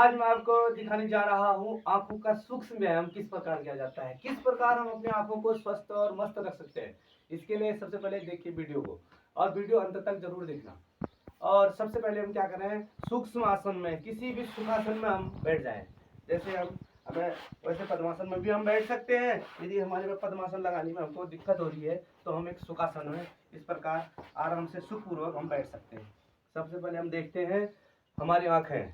आज मैं आपको दिखाने जा रहा हूँ आंखों का सूक्ष्म व्यायाम किस प्रकार किया जाता है, किस प्रकार हम अपने आंखों को स्वस्थ और मस्त रख सकते हैं। इसके लिए सबसे पहले देखिए वीडियो को, और वीडियो अंत तक जरूर देखना। और सबसे पहले हम क्या करें, सूक्ष्म आसन में किसी भी सुखासन में हम बैठ जाएं। जैसे हमें वैसे पद्मासन में भी हम बैठ सकते हैं। यदि हमारे में पद्मासन लगाने में हमको दिक्कत हो रही है तो हम एक सुखासन में इस प्रकार आराम से सुखपूर्वक हम बैठ सकते हैं। सबसे पहले हम देखते हैं हमारी आंखें।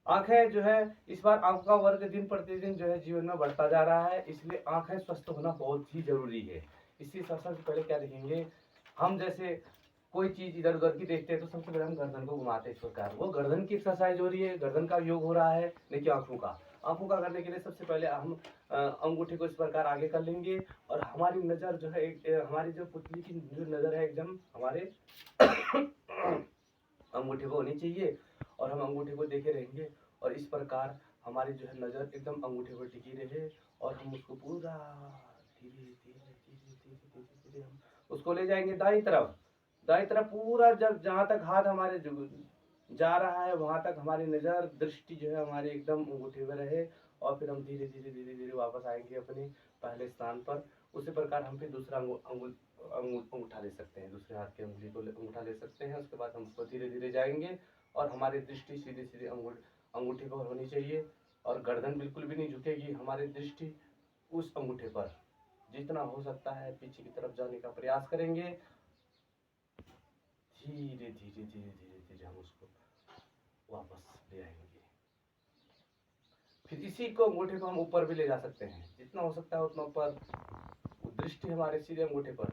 आंखें जो है इस बार आंखों का वर्ग दिन प्रतिदिन जो है जीवन में बढ़ता जा रहा है, इसलिए आंखें स्वस्थ होना बहुत ही जरूरी है। इसी सबसे पहले क्या देखेंगे हम, जैसे कोई चीज इधर उधर की देखते हैं तो सबसे पहले हम गर्दन को घुमाते हैं इस प्रकार। वो गर्दन की एक्सरसाइज हो रही है, गर्दन का योग हो रहा है, लेकिन आंखों का करने के लिए सबसे पहले हम अंगूठे को इस प्रकार आगे कर लेंगे और हमारी नजर जो है हमारी जो पुतली की जो नजर है एकदम हमारे अंगूठे को होनी चाहिए और हम अंगूठे को देखे रहेंगे। और इस प्रकार हमारी जो है नजर एकदम अंगूठे पर टिकी रहे और हम उसको पूरा धीरे धीरे धीरे धीरे धीरे धीरे हम उसको ले जाएंगे दाई तरफ पूरा। जब जहाँ तक हाथ हमारे जा रहा है वहां तक हमारी नजर दृष्टि जो है हमारे एकदम अंगूठे में रहे और फिर हम धीरे धीरे धीरे धीरे वापस आएंगे अपने पहले स्थान पर। उसी प्रकार हम फिर दूसरा अंगूठा ले सकते हैं, दूसरे हाथ की अंगुली को अंगूठा ले सकते हैं। उसके बाद हम उसको धीरे धीरे जाएंगे और हमारी दृष्टि सीधे सीधे अंगूठे पर होनी चाहिए और गर्दन बिल्कुल भी नहीं झुकेगी। हमारी दृष्टि उस अंगूठे पर जितना हो सकता है पीछे की तरफ जाने का प्रयास करेंगे। धीरे धीरे धीरे धीरे धीरे हम उसको वापस ले आएंगे। फिर इसी को अंगूठे को हम ऊपर भी ले जा सकते हैं, जितना हो सकता है उतना ऊपर। दृष्टि हमारे सीधे अंगूठे पर,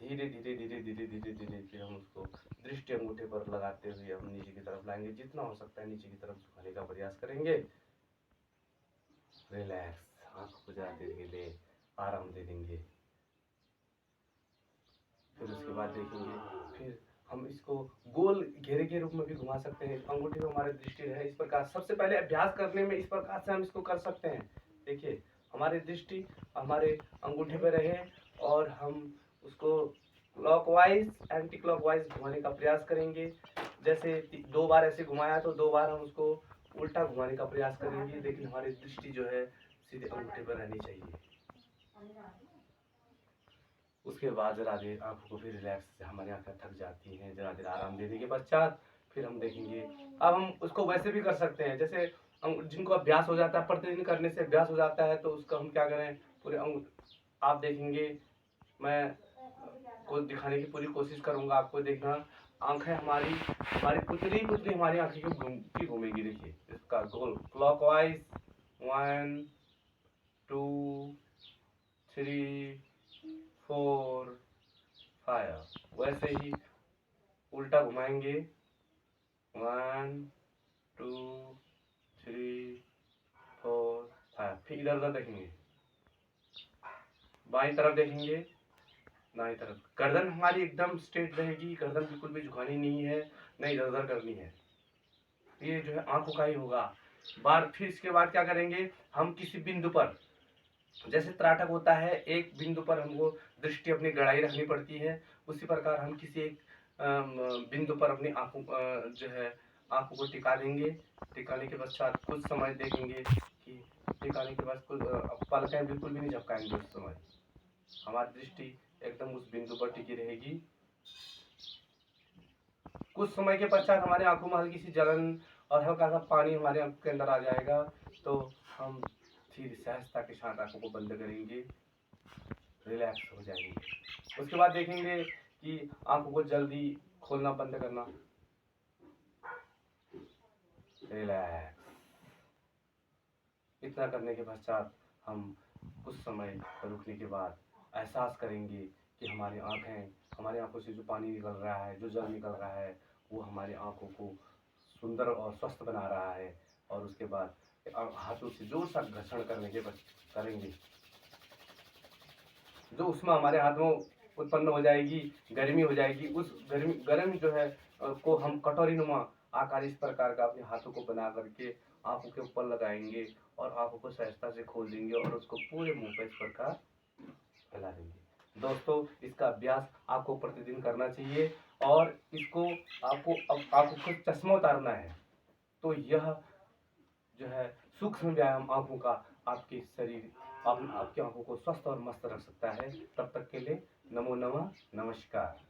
धीरे धीरे धीरे धीरे धीरे धीरे धीरे हम उसको दृष्टि अंगूठे पर लगाते हुए हम नीचे की तरफ लाएंगे। जितना हो सकता है नीचे की तरफ झुकाने का प्रयास करेंगे। रिलैक्स, आंखों को ज्यादा देर के लिए आराम दे देंगे। फिर उसके बाद देखेंगे, फिर हम इसको गोल घेरे के रूप में भी घुमा सकते हैं। अंगूठे को हमारे दृष्टि रहे इस प्रकार। सबसे पहले अभ्यास करने में इस प्रकार से हम इसको कर सकते हैं। देखिए हमारी दृष्टि हमारे अंगूठे पे रहे और हम उसको क्लॉकवाइज एंटी क्लॉकवाइज घुमाने का प्रयास करेंगे। जैसे 2 बार ऐसे घुमाया तो 2 बार हम उसको उल्टा घुमाने का प्रयास करेंगे, लेकिन हमारी दृष्टि जो है सीधे अंगूठे पर रहनी चाहिए। उसके बाद जरा देर आंखों को फिर रिलैक्स, हमारी आंखें थक जाती हैं, जरा देर आराम देने के पश्चात फिर हम देखेंगे। अब हम उसको वैसे भी कर सकते हैं, जैसे जिनको अभ्यास हो जाता है, प्रतिदिन करने से अभ्यास हो जाता है, तो उसका हम क्या करें, पूरे आप देखेंगे, मैं को दिखाने की पूरी कोशिश करूंगा, आपको देखना। आंखें हमारी हमारी पुतली पुतली हमारी आंखें की घूमेगी। देखिए इसका गोल क्लॉकवाइज 1 2 3 4 5, वैसे ही उल्टा घुमाएंगे 1 2 3 4 5। फिर इधर उधर देखेंगे, बाईं तरफ देखेंगे, दाईं तरफ। गर्दन हमारी एकदम स्ट्रेट रहेगी, गर्दन बिल्कुल भी झुकानी नहीं है, नहीं इधर उधर करनी है। ये जो है आंखों का ही होगा। फिर इसके बाद क्या करेंगे, हम किसी बिंदु पर, जैसे त्राटक होता है, एक बिंदु पर हमको दृष्टि अपनी गड़ाई रखनी पड़ती है, उसी प्रकार हम किसी एक बिंदु पर अपनी आंखों जो है आंखों को टिका देंगे। टिकाने के पश्चात कुछ समय देखेंगे कि टिकाने के बाद कुछ पलकें बिल्कुल भी नहीं झपकाएंगे। उस समय हमारी दृष्टि एकदम उस बिंदु पर टिकी रहेगी। कुछ समय के पश्चात हमारे आंखों में हल्की सी जलन और हल्का सा पानी हमारे आंखों के अंदर आ जाएगा, तो हम धीरे सहजता के साथ आंखों को बंद करेंगे, रिलैक्स हो जाएंगे। उसके बाद देखेंगे कि आंखों को जल्दी खोलना बंद करना, रिलैक्स। इतना करने के पश्चात हम कुछ समय रुकने के बाद एहसास करेंगे कि हमारी आंखों से जो पानी निकल रहा है, जो जल निकल रहा है, वो हमारी आंखों को सुंदर और स्वस्थ बना रहा है। और उसके बाद हाथों से जोर सा घर्षण करने के बाद करेंगे, जो उसमें हमारे हाथों उत्पन्न हो जाएगी, गर्मी हो जाएगी। उस गर्मी जो है को हम कटोरी नुमा आकार इस प्रकार का अपने हाथों को बना करके आंखों के ऊपर लगाएंगे और आंखों को सहजता से खोल देंगे और उसको पूरे मुंह पर इस प्रकार फैला देंगे। दोस्तों इसका अभ्यास आपको प्रतिदिन करना चाहिए और इसको आपको अब आंखों को चश्मा उतारना है। तो यह जो है सूक्ष्म व्यायाम आंखों का आपके शरीर आपकी आंखों को स्वस्थ और मस्त रख सकता है। तब तक के लिए नमो नमः, नमस्कार।